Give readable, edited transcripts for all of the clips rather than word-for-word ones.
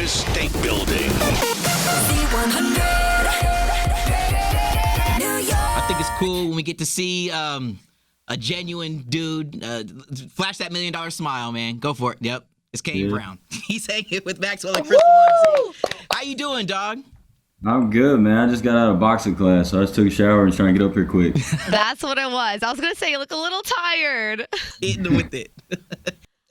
State Building. I think it's cool when we get to see a genuine dude flash that $1 million smile, man. Go for it. Yep. It's Kane Brown. He's hanging with Maxwell and Crystal on stage. How you doing, dog? I'm good, man. I just got out of boxing class, so I just took a shower and trying to get up here quick. That's what it was. I was going to say you look a little tired. Hitting with it.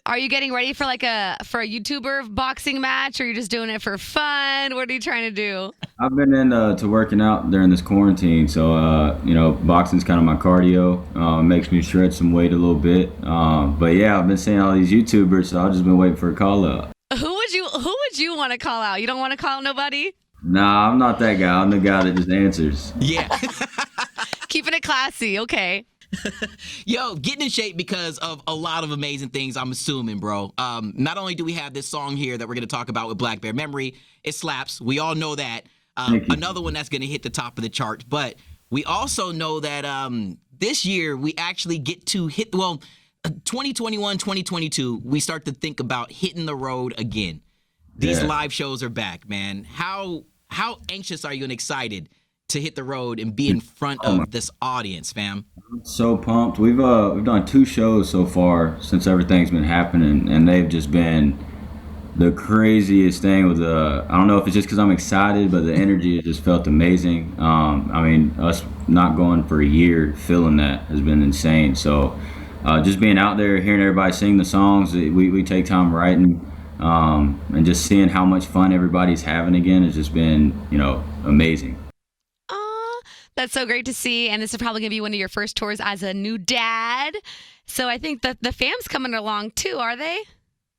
Are you getting ready for a YouTuber boxing match, or are you just doing it for fun? What are you trying to do? I've been into working out during this quarantine, so boxing's kind of my cardio. Makes me shred some weight a little bit. But yeah, I've been seeing all these YouTubers, so I've just been waiting for a call up. Who would you want to call out? You don't want to call nobody? Nah, I'm not that guy. I'm the guy that just answers. Yeah. Keeping it classy, okay. Yo, getting in shape because of a lot of amazing things, I'm assuming, bro. Not only do we have this song here that we're going to talk about with Blackbear, Memory, it slaps. We all know that. Another one that's going to hit the top of the charts. But we also know that this year we actually get to hit, 2021, 2022, we start to think about hitting the road again. These live shows are back, man. How anxious are you and excited to hit the road and be in front of this audience, fam? I'm so pumped. We've done 2 shows so far since everything's been happening, and they've just been the craziest thing. With I don't know if it's just because I'm excited, but the energy has just felt amazing. Us not going for a year, feeling that has been insane. So just being out there, hearing everybody sing the songs that we take time writing, and just seeing how much fun everybody's having again has just been, amazing. That's so great to see. And this is probably going to be one of your first tours as a new dad. So I think the fam's coming along too, are they?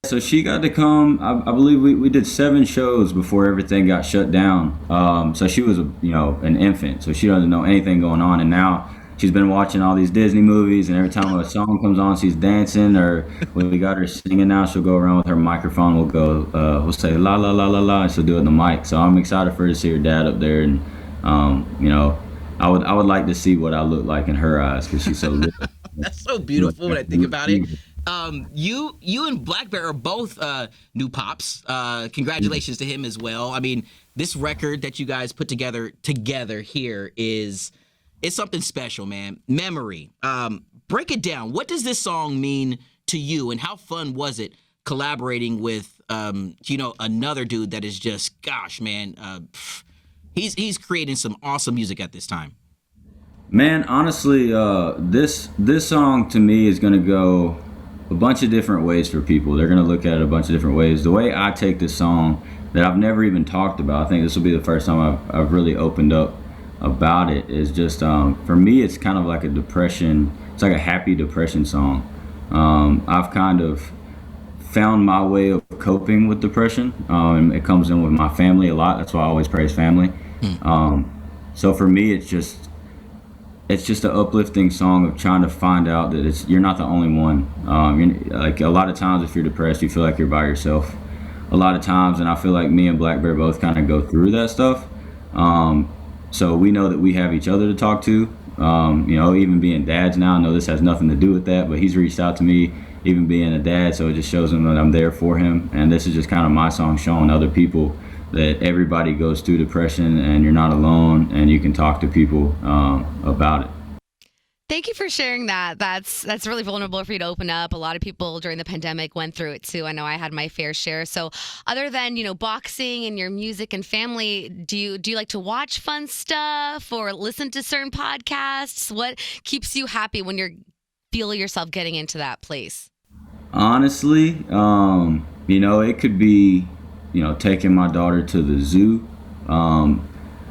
So she got to come. I believe we did 7 shows before everything got shut down. So she was an infant, so she doesn't know anything going on. And now she's been watching all these Disney movies, and every time a song comes on, she's dancing. Or when we got her singing now, she'll go around with her microphone. We'll say la la la la la, and she'll do it in the mic. So I'm excited for her to see her dad up there, and I would like to see what I look like in her eyes, because she's so little. That's so beautiful when I think about it. You and Blackbear are both new pops. Congratulations to him as well. I mean, this record that you guys put together here is something special, man. Memory. Break it down. What does this song mean to you, and how fun was it collaborating with another dude that is just, gosh, man, he's creating some awesome music at this time. Man, honestly, this song to me is gonna go a bunch of different ways for people. They're gonna look at it a bunch of different ways. The way I take this song that I've never even talked about, I think this will be the first time I've really opened up about it, is just for me it's kind of like a depression. It's like a happy depression song. I've kind of found my way of coping with depression. It comes in with my family a lot. That's why I always praise family. So for me, it's just an uplifting song of trying to find out that you're not the only one. Like a lot of times, if you're depressed, you feel like you're by yourself. A lot of times, and I feel like me and Blackbear both kind of go through that stuff. So we know that we have each other to talk to. Even being dads now, I know this has nothing to do with that, but he's reached out to me, even being a dad, so it just shows him that I'm there for him. And this is just kind of my song showing other people that everybody goes through depression and you're not alone, and you can talk to people about it. Thank you for sharing that. That's really vulnerable for you to open up. A lot of people during the pandemic went through it too. I know I had my fair share. So other than, boxing and your music and family, do you like to watch fun stuff or listen to certain podcasts? What keeps you happy when you feel yourself getting into that place? Honestly, it could be, taking my daughter to the zoo.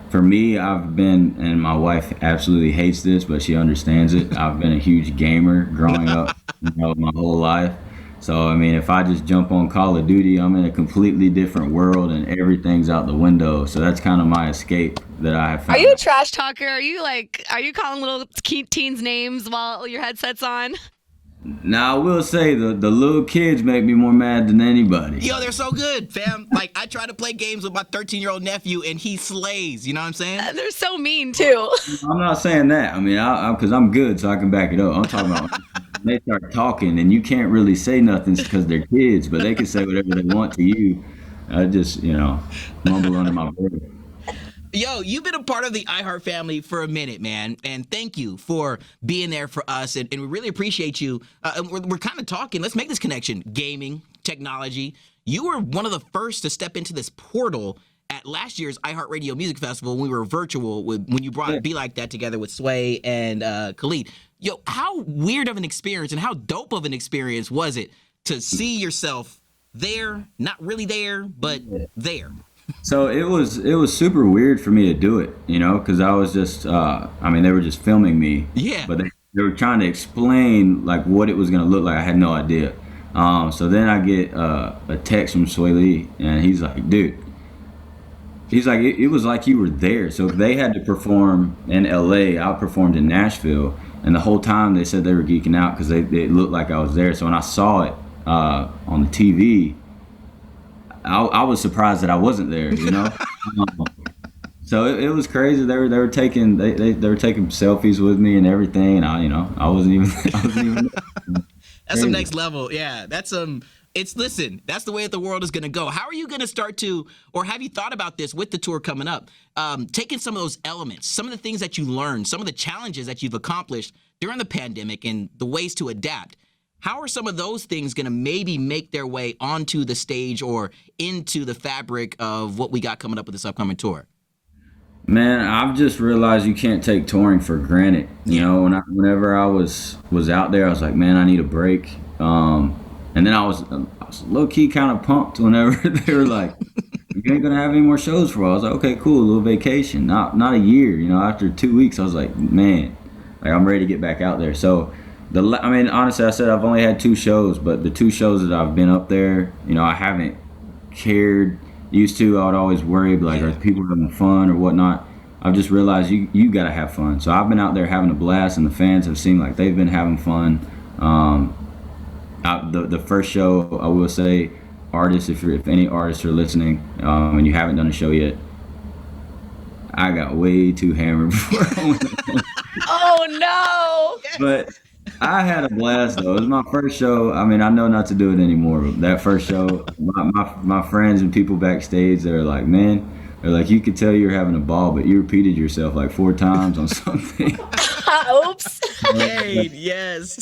For me, I've been, and my wife absolutely hates this, but she understands it. I've been a huge gamer growing up, my whole life. So, if I just jump on Call of Duty, I'm in a completely different world and everything's out the window. So that's kind of my escape that I have found. Are you a trash talker? Are you calling little teens names while your headset's on? Now, I will say the little kids make me more mad than anybody. Yo, they're so good, fam. Like, I try to play games with my 13-year-old nephew, and he slays. You know what I'm saying? They're so mean, too. I'm not saying that. Because I'm good, so I can back it up. I'm talking about when they start talking, and you can't really say nothing because they're kids, but they can say whatever they want to you. I just, mumble under my breath. Yo, you've been a part of the iHeart family for a minute, man, and thank you for being there for us, and we really appreciate you. And we're kind of talking. Let's make this connection: gaming, technology. You were one of the first to step into this portal at last year's iHeartRadio Music Festival when we were virtual. When you brought Be Like That together with Sway and Khalid. Yo, how weird of an experience and how dope of an experience was it to see yourself there, not really there, but there? So it was super weird for me to do it, because I was just, they were just filming me. Yeah. But they were trying to explain like what it was gonna look like. I had no idea. So then I get a text from Sway Lee, and he's like, dude, he's like, it was like you were there. So if they had to perform in LA, I performed in Nashville, and the whole time they said they were geeking out because it looked like I was there. So when I saw it on the TV, I was surprised that I wasn't there, So it was crazy. They were taking selfies with me and everything, and I wasn't even. That's some next level. Yeah, that's listen, that's the way that the world is going to go. How are you going to start to, or have you thought about this with the tour coming up? Taking some of those elements, some of the things that you learned, some of the challenges that you've accomplished during the pandemic, and the ways to adapt. How are some of those things going to maybe make their way onto the stage or into the fabric of what we got coming up with this upcoming tour? Man, I've just realized you can't take touring for granted. Whenever I was out there, I was like, man, I need a break. And then I was low key kind of pumped whenever they were like, you ain't gonna have any more shows for a while. I was like, okay, cool, a little vacation, not a year. After 2 weeks, I was like, man, like I'm ready to get back out there. So. Honestly, I said I've only had 2 shows, but the 2 shows that I've been up there, I haven't cared. Used to, I would always worry, like, are people having fun or whatnot? I've just realized you got to have fun. So I've been out there having a blast, and the fans have seemed like they've been having fun. The first show, I will say, artists, if any artists are listening, and you haven't done a show yet, I got way too hammered before I went. Oh no! But I had a blast though. It was my first show. I know not to do it anymore, but that first show, my friends and people backstage, they're like, man, you could tell you're having a ball, but you repeated yourself like 4 times on something. Oops. Hey, yes.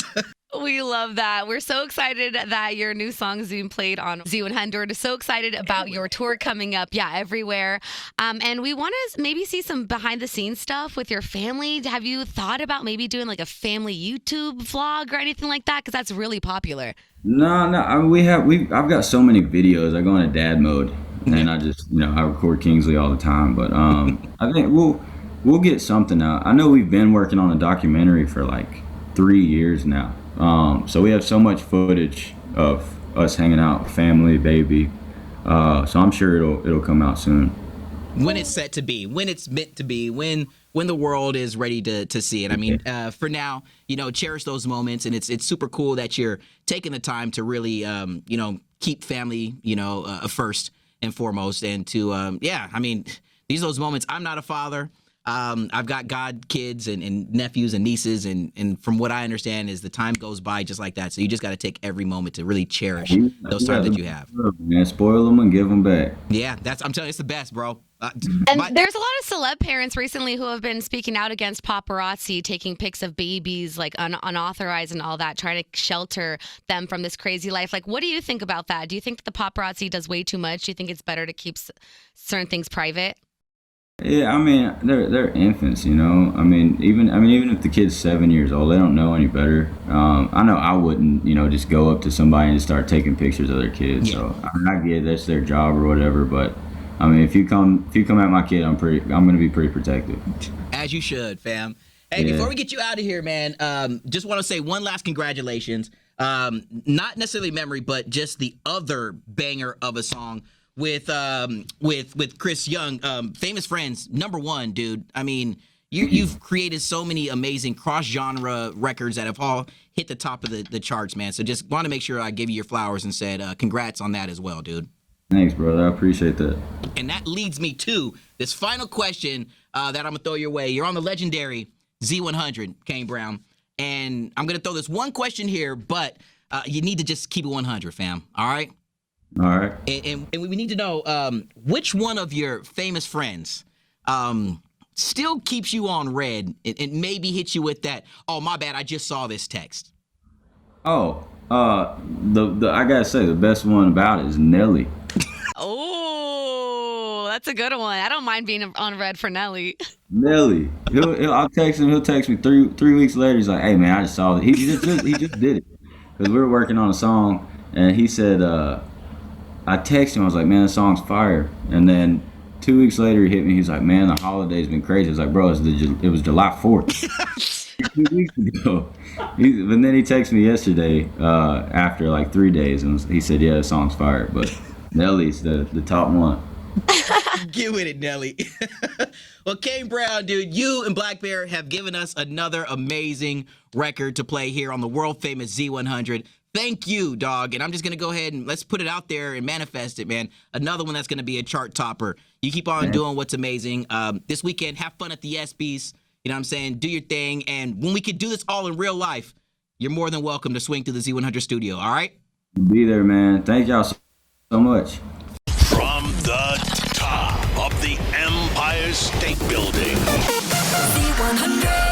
We love that. We're so excited that your new song is being played on Z100. So excited about your tour coming up. Yeah, everywhere. And we want to maybe see some behind the scenes stuff with your family. Have you thought about maybe doing like a family YouTube vlog or anything like that? Because that's really popular. No. I've got so many videos. I go into dad mode, and I just, I record Kingsley all the time. But I think we'll get something out. I know we've been working on a documentary for like 3 years now. So we have so much footage of us hanging out, family, baby. So I'm sure it'll come out soon. When it's set to be, when it's meant to be, when the world is ready to see it. For now, cherish those moments, and it's super cool that you're taking the time to really, keep family, first and foremost, and to, these are those moments. I'm not a father. I've got god kids and nephews and nieces, and from what I understand is the time goes by just like that. So you just got to take every moment to really cherish those times that you have. Man, spoil them and give them back. Yeah, I'm telling you, it's the best, bro. And there's a lot of celeb parents recently who have been speaking out against paparazzi taking pics of babies like unauthorized and all that, trying to shelter them from this crazy life. Like, what do you think about that? Do you think that the paparazzi does way too much? Do you think it's better to keep certain things private? Yeah, they're infants, even if the kid's 7 years old, they don't know any better. I know I wouldn't, just go up to somebody and start taking pictures of their kids. Yeah. So I get it, that's their job or whatever, but if you come at my kid, I'm gonna be pretty protective. As you should, fam. Hey, before we get you out of here, man, just want to say one last congratulations. Not necessarily Memory, but just the other banger of a song with Chris Young, Famous Friends, #1, dude. You've created so many amazing cross-genre records that have all hit the top of the charts, man. So just want to make sure I give you your flowers and said congrats on that as well, dude. Thanks, brother. I appreciate that. And that leads me to this final question that I'm going to throw your way. You're on the legendary Z100, Kane Brown. And I'm going to throw this one question here, but you need to just keep it 100, fam. All right? All right. And we need to know which one of your famous friends still keeps you on red and maybe hits you with that, oh, my bad, I just saw this text. Oh, the I gotta say the best one about it is Nelly. Oh, that's a good one. I don't mind being on red for Nelly. Nelly, I'll text him. He'll text me three weeks later. He's like, "Hey man, I just saw it." He just did it because we were working on a song, and he said, I texted him. I was like, "Man, the song's fire." And then 2 weeks later, he hit me. He's like, "Man, the holiday's been crazy." I was like, "Bro, it was July 4th, 2 weeks ago." But then he texted me yesterday after like 3 days, and he said, "Yeah, the song's fire." But Nelly's the top one. Get with it, Nelly. Well, Kane Brown, dude, you and Blackbear have given us another amazing record to play here on the world famous Z100. Thank you, dog. And I'm just going to go ahead and let's put it out there and manifest it, man. Another one that's going to be a chart topper. You keep on doing what's amazing. This weekend, have fun at the ESPYs. You know what I'm saying? Do your thing. And when we could do this all in real life, you're more than welcome to swing to the Z100 studio. All right? Be there, man. Thank y'all so much. From the top of the Empire State Building. Z100.